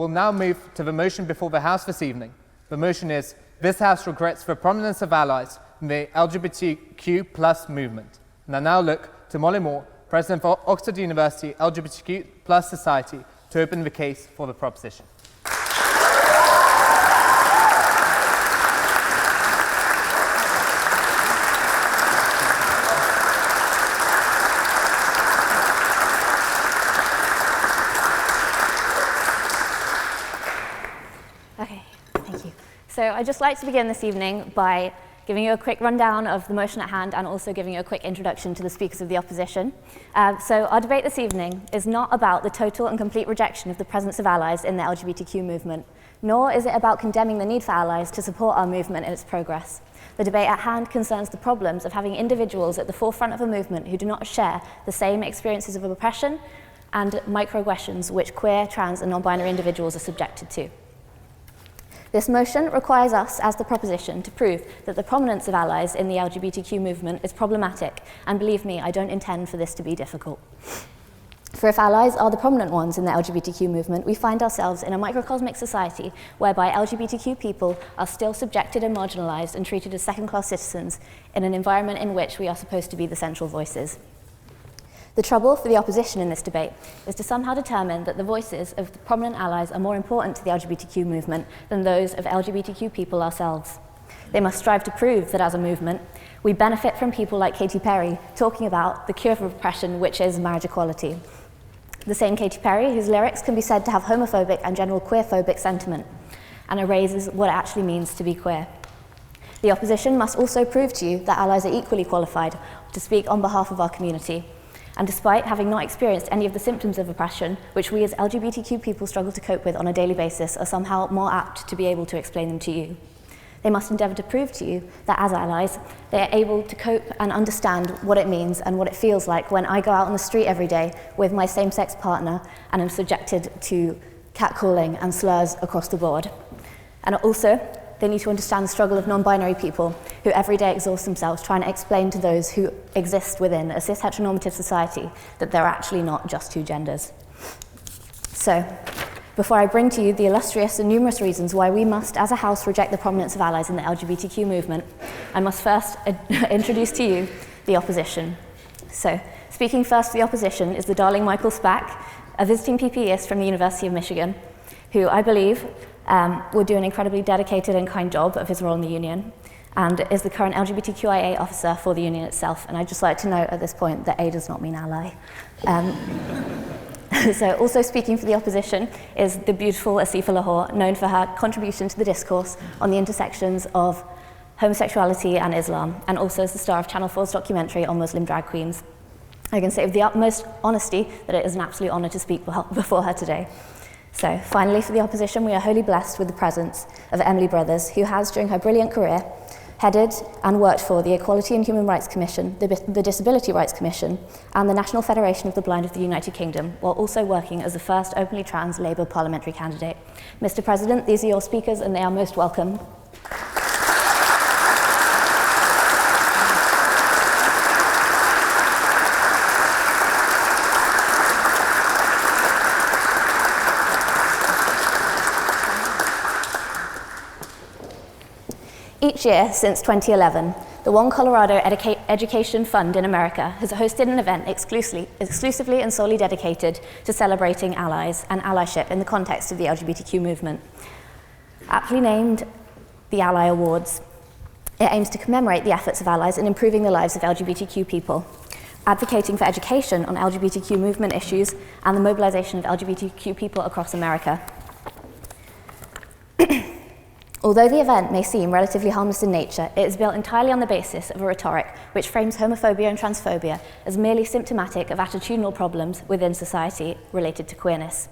We'll now move to the motion before the House this evening. The motion is, this House regrets the prominence of allies in the LGBTQ+ movement. And I now look to Molly Moore, President of Oxford University LGBTQ+ Society, to open the case for the proposition. So I'd just like to begin this evening by giving you a quick rundown of the motion at hand and also giving you a quick introduction to the speakers of the opposition. So our debate this evening is not about the total and complete rejection of the presence of allies in the LGBTQ movement, nor is it about condemning the need for allies to support our movement in its progress. The debate at hand concerns the problems of having individuals at the forefront of a movement who do not share the same experiences of oppression and microaggressions which queer, trans, and non-binary individuals are subjected to. This motion requires us, as the proposition, to prove that the prominence of allies in the LGBTQ movement is problematic, and believe me, I don't intend for this to be difficult. For if allies are the prominent ones in the LGBTQ movement, we find ourselves in a microcosmic society whereby LGBTQ people are still subjected and marginalized and treated as second-class citizens in an environment in which we are supposed to be the central voices. The trouble for the opposition in this debate is to somehow determine that the voices of the prominent allies are more important to the LGBTQ movement than those of LGBTQ people ourselves. They must strive to prove that as a movement, we benefit from people like Katy Perry talking about the cure for oppression, which is marriage equality. The same Katy Perry whose lyrics can be said to have homophobic and general queerphobic sentiment and erases what it actually means to be queer. The opposition must also prove to you that allies are equally qualified to speak on behalf of our community. And despite having not experienced any of the symptoms of oppression, which we as LGBTQ people struggle to cope with on a daily basis, are somehow more apt to be able to explain them to you. They must endeavour to prove to you that as allies, they are able to cope and understand what it means and what it feels like when I go out on the street every day with my same-sex partner and am subjected to catcalling and slurs across the board. And also, they need to understand the struggle of non-binary people who every day exhaust themselves trying to explain to those who exist within a cis-heteronormative society that they're actually not just two genders. So, before I bring to you the illustrious and numerous reasons why we must, as a House, reject the prominence of allies in the LGBTQ movement, I must first introduce to you the opposition. So, speaking first for the opposition is the darling Michael Spack, a visiting PPEist from the University of Michigan, who I believe will do an incredibly dedicated and kind job of his role in the union, and is the current LGBTQIA officer for the union itself. And I'd just like to note at this point that A does not mean ally. So also speaking for the opposition is the beautiful Asifa Lahore, known for her contribution to the discourse on the intersections of homosexuality and Islam, and also as the star of Channel 4's documentary on Muslim drag queens. I can say with the utmost honesty that it is an absolute honour to speak before her today. So, finally, for the opposition, we are wholly blessed with the presence of Emily Brothers, who has, during her brilliant career, headed and worked for the Equality and Human Rights Commission, the Disability Rights Commission, and the National Federation of the Blind of the United Kingdom, while also working as the first openly trans Labour parliamentary candidate. Mr. President, these are your speakers, and they are most welcome. Each year since 2011, the One Colorado Education Fund in America has hosted an event exclusively and solely dedicated to celebrating allies and allyship in the context of the LGBTQ movement. Aptly named the Ally Awards, it aims to commemorate the efforts of allies in improving the lives of LGBTQ people, advocating for education on LGBTQ movement issues and the mobilization of LGBTQ people across America. Although the event may seem relatively harmless in nature, it is built entirely on the basis of a rhetoric which frames homophobia and transphobia as merely symptomatic of attitudinal problems within society related to queerness.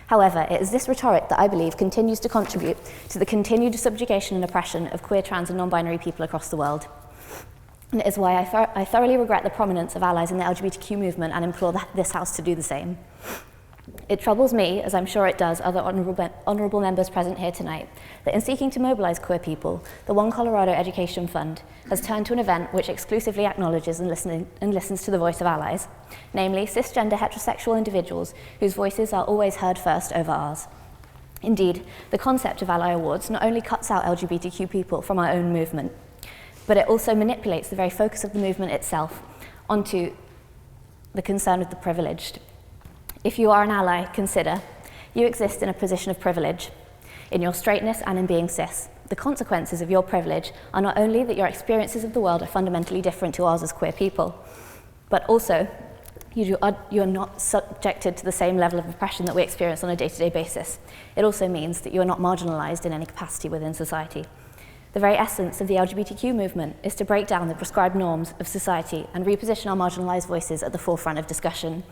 However, it is this rhetoric that I believe continues to contribute to the continued subjugation and oppression of queer, trans, and non-binary people across the world. And it is why I thoroughly regret the prominence of allies in the LGBTQ movement and implore this House to do the same. It troubles me, as I'm sure it does other honourable members present here tonight, that in seeking to mobilise queer people, the One Colorado Education Fund has turned to an event which exclusively acknowledges and listens to the voice of allies, namely cisgender heterosexual individuals whose voices are always heard first over ours. Indeed, the concept of ally awards not only cuts out LGBTQ people from our own movement, but it also manipulates the very focus of the movement itself onto the concern of the privileged. If you are an ally, consider you exist in a position of privilege, in your straightness and in being cis. The consequences of your privilege are not only that your experiences of the world are fundamentally different to ours as queer people, but also you are not subjected to the same level of oppression that we experience on a day-to-day basis. It also means that you are not marginalised in any capacity within society. The very essence of the LGBTQ movement is to break down the prescribed norms of society and reposition our marginalised voices at the forefront of discussion.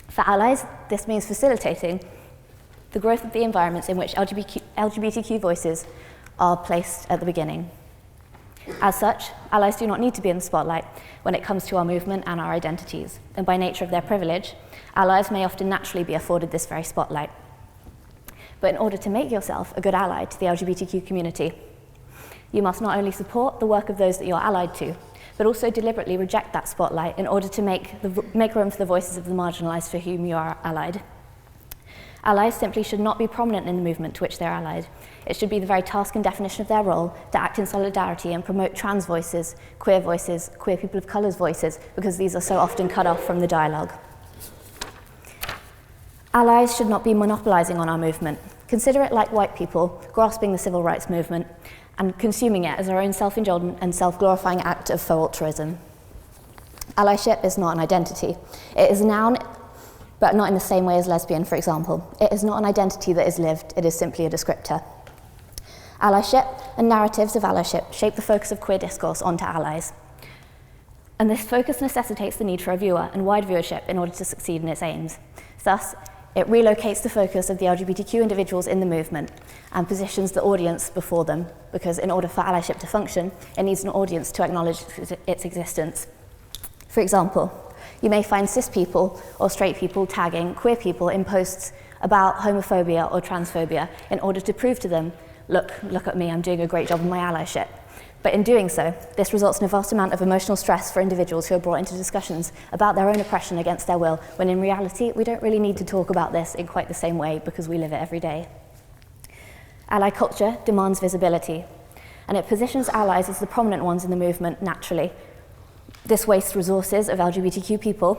For allies, this means facilitating the growth of the environments in which LGBTQ voices are placed at the beginning. As such, allies do not need to be in the spotlight when it comes to our movement and our identities, and by nature of their privilege, allies may often naturally be afforded this very spotlight. But in order to make yourself a good ally to the LGBTQ community, you must not only support the work of those that you're allied to, but also deliberately reject that spotlight in order to make room for the voices of the marginalised for whom you are allied. Allies simply should not be prominent in the movement to which they're allied. It should be the very task and definition of their role to act in solidarity and promote trans voices, queer people of colour's voices, because these are so often cut off from the dialogue. Allies should not be monopolising on our movement. Consider it like white people grasping the civil rights movement and consuming it as our own self-indulgent and self-glorifying act of faux altruism. Allyship is not an identity. It is a noun, but not in the same way as lesbian, for example. It is not an identity that is lived, it is simply a descriptor. Allyship and narratives of allyship shape the focus of queer discourse onto allies. And this focus necessitates the need for a viewer and wide viewership in order to succeed in its aims. Thus, it relocates the focus of the LGBTQ individuals in the movement and positions the audience before them, because in order for allyship to function, it needs an audience to acknowledge its existence. For example, you may find cis people or straight people tagging queer people in posts about homophobia or transphobia in order to prove to them, look at me, I'm doing a great job in my allyship. But in doing so, this results in a vast amount of emotional stress for individuals who are brought into discussions about their own oppression against their will, when in reality, we don't really need to talk about this in quite the same way because we live it every day. Ally culture demands visibility, and it positions allies as the prominent ones in the movement naturally. This wastes resources of LGBTQ people,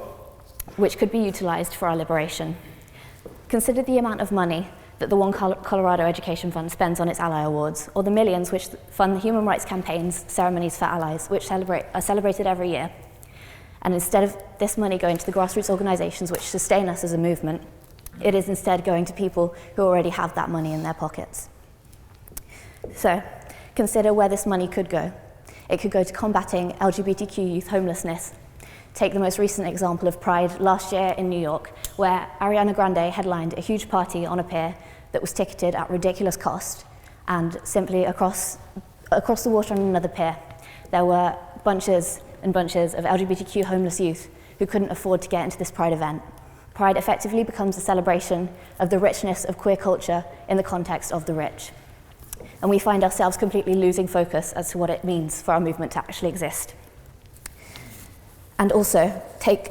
which could be utilised for our liberation. Consider the amount of money that the One Colorado Education Fund spends on its ally awards, or the millions which fund the human rights campaigns, ceremonies for allies, which are celebrated every year. And instead of this money going to the grassroots organisations which sustain us as a movement, it is instead going to people who already have that money in their pockets. So, consider where this money could go. It could go to combating LGBTQ youth homelessness. Take the most recent example of Pride last year in New York, where Ariana Grande headlined a huge party on a pier that was ticketed at ridiculous cost, and simply across the water on another pier, there were bunches and bunches of LGBTQ homeless youth who couldn't afford to get into this Pride event. Pride effectively becomes a celebration of the richness of queer culture in the context of the rich. And we find ourselves completely losing focus as to what it means for our movement to actually exist. And also, take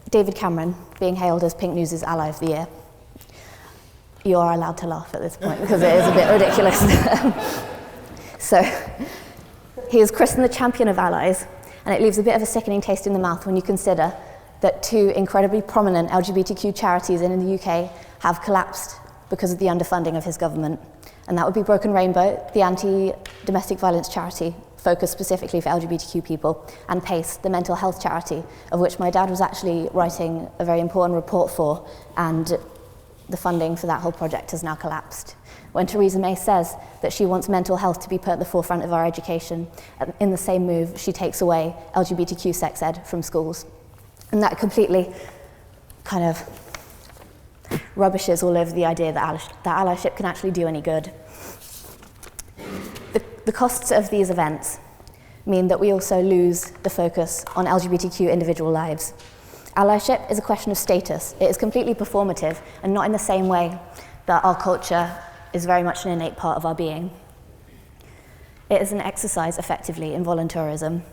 David Cameron being hailed as Pink News' Ally of the Year. You are allowed to laugh at this point because it is a bit ridiculous. So, he is christened the champion of allies, and it leaves a bit of a sickening taste in the mouth when you consider that two incredibly prominent LGBTQ charities in the UK have collapsed because of the underfunding of his government. And that would be Broken Rainbow, the anti-domestic violence charity focused specifically for LGBTQ people, and PACE, the mental health charity, of which my dad was actually writing a very important report for, and the funding for that whole project has now collapsed. When Theresa May says that she wants mental health to be put at the forefront of our education, in the same move, she takes away LGBTQ sex ed from schools. And that completely kind of rubbishes all over the idea that allyship can actually do any good. The costs of these events mean that we also lose the focus on LGBTQ individual lives. Allyship is a question of status. It is completely performative, and not in the same way that our culture is very much an innate part of our being. It is an exercise, effectively, in voluntarism.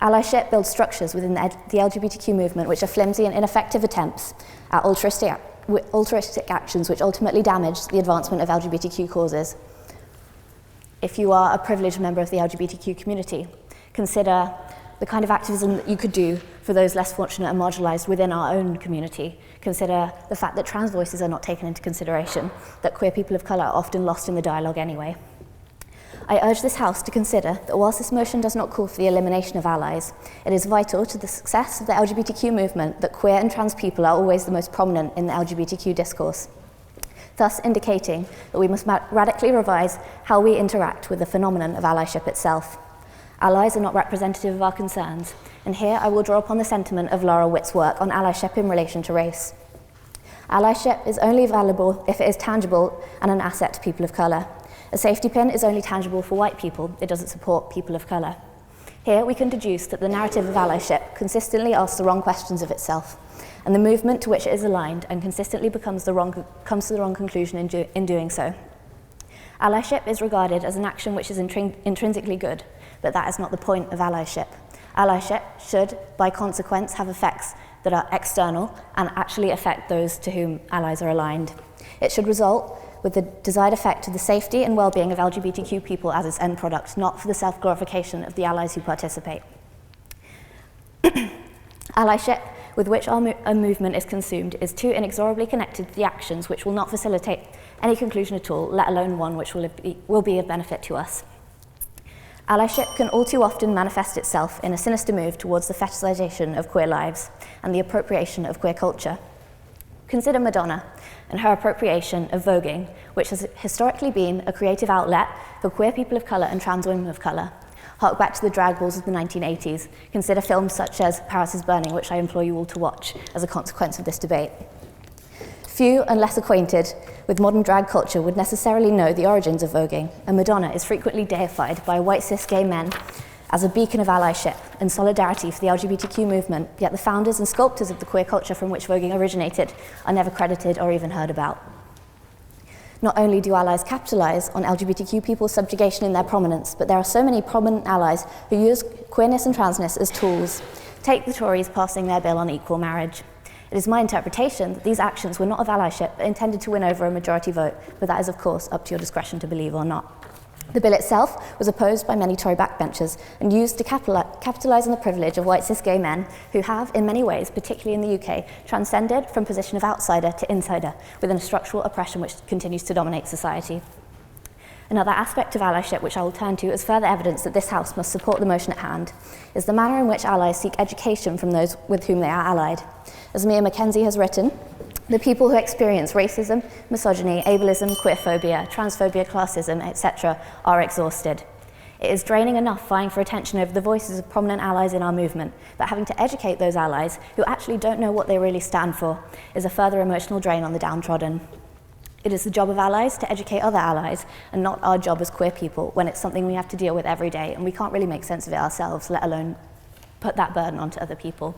Allyship builds structures within the LGBTQ movement which are flimsy and ineffective attempts at altruistic altruistic actions which ultimately damage the advancement of LGBTQ causes. If you are a privileged member of the LGBTQ community, consider the kind of activism that you could do for those less fortunate and marginalised within our own community. Consider the fact that trans voices are not taken into consideration, that queer people of colour are often lost in the dialogue anyway. I urge this House to consider that whilst this motion does not call for the elimination of allies, it is vital to the success of the LGBTQ movement that queer and trans people are always the most prominent in the LGBTQ discourse, thus indicating that we must radically revise how we interact with the phenomenon of allyship itself. Allies are not representative of our concerns, and here I will draw upon the sentiment of Laura Witt's work on allyship in relation to race. Allyship is only valuable if it is tangible and an asset to people of colour. A safety pin is only tangible for white people, it doesn't support people of colour. Here we can deduce that the narrative of allyship consistently asks the wrong questions of itself, and the movement to which it is aligned and consistently comes to the wrong conclusion in doing so. Allyship is regarded as an action which is intrinsically good, but that is not the point of allyship. Allyship should, by consequence, have effects that are external and actually affect those to whom allies are aligned. It should result with the desired effect to the safety and well-being of LGBTQ people as its end product, not for the self-glorification of the allies who participate. Allyship, with which a movement is consumed, is too inexorably connected to the actions which will not facilitate any conclusion at all, let alone one which will be of benefit to us. Allyship can all too often manifest itself in a sinister move towards the fetishization of queer lives and the appropriation of queer culture. Consider Madonna and her appropriation of voguing, which has historically been a creative outlet for queer people of colour and trans women of colour. Hark back to the drag balls of the 1980s. Consider films such as Paris is Burning, which I implore you all to watch as a consequence of this debate. Few and less acquainted with modern drag culture would necessarily know the origins of voguing, and Madonna is frequently deified by white cis gay men as a beacon of allyship and solidarity for the LGBTQ movement, yet the founders and sculptors of the queer culture from which voguing originated are never credited or even heard about. Not only do allies capitalise on LGBTQ people's subjugation in their prominence, but there are so many prominent allies who use queerness and transness as tools. Take the Tories passing their bill on equal marriage. It is my interpretation that these actions were not of allyship, but intended to win over a majority vote, but that is, of course, up to your discretion to believe or not. The bill itself was opposed by many Tory backbenchers and used to capitalise on the privilege of white cis gay men who have, in many ways, particularly in the UK, transcended from position of outsider to insider within a structural oppression which continues to dominate society. Another aspect of allyship which I will turn to as further evidence that this House must support the motion at hand is the manner in which allies seek education from those with whom they are allied. As Mia Mackenzie has written, the people who experience racism, misogyny, ableism, queerphobia, transphobia, classism, etc. are exhausted. It is draining enough vying for attention over the voices of prominent allies in our movement, but having to educate those allies who actually don't know what they really stand for is a further emotional drain on the downtrodden. It is the job of allies to educate other allies, and not our job as queer people when it's something we have to deal with every day and we can't really make sense of it ourselves, let alone put that burden onto other people.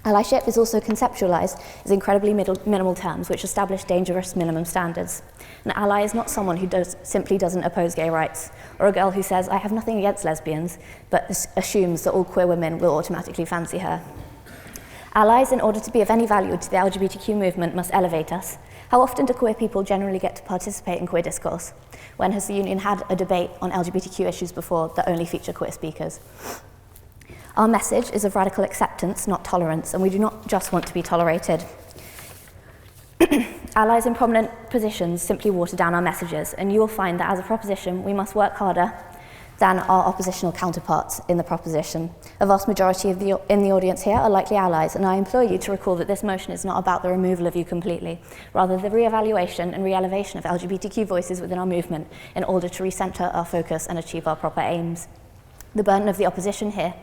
Allyship is also conceptualised as incredibly minimal terms which establish dangerous minimum standards. An ally is not someone who simply doesn't oppose gay rights, or a girl who says, I have nothing against lesbians, but assumes that all queer women will automatically fancy her. Allies, in order to be of any value to the LGBTQ movement, must elevate us. How often do queer people generally get to participate in queer discourse? When has the union had a debate on LGBTQ issues before that only feature queer speakers? Our message is of radical acceptance, not tolerance, and we do not just want to be tolerated. Allies in prominent positions simply water down our messages, and you will find that as a proposition, we must work harder than our oppositional counterparts in the proposition. A vast majority in the audience here are likely allies, and I implore you to recall that this motion is not about the removal of you completely, rather the re-evaluation and re-elevation of LGBTQ voices within our movement in order to recenter our focus and achieve our proper aims. The burden of the opposition here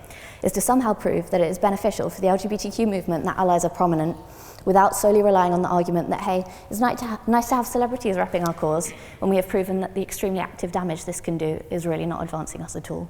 is to somehow prove that it is beneficial for the LGBTQ movement that allies are prominent, without solely relying on the argument that, hey, it's nice to have celebrities repping our cause, when we have proven that the extremely active damage this can do is really not advancing us at all.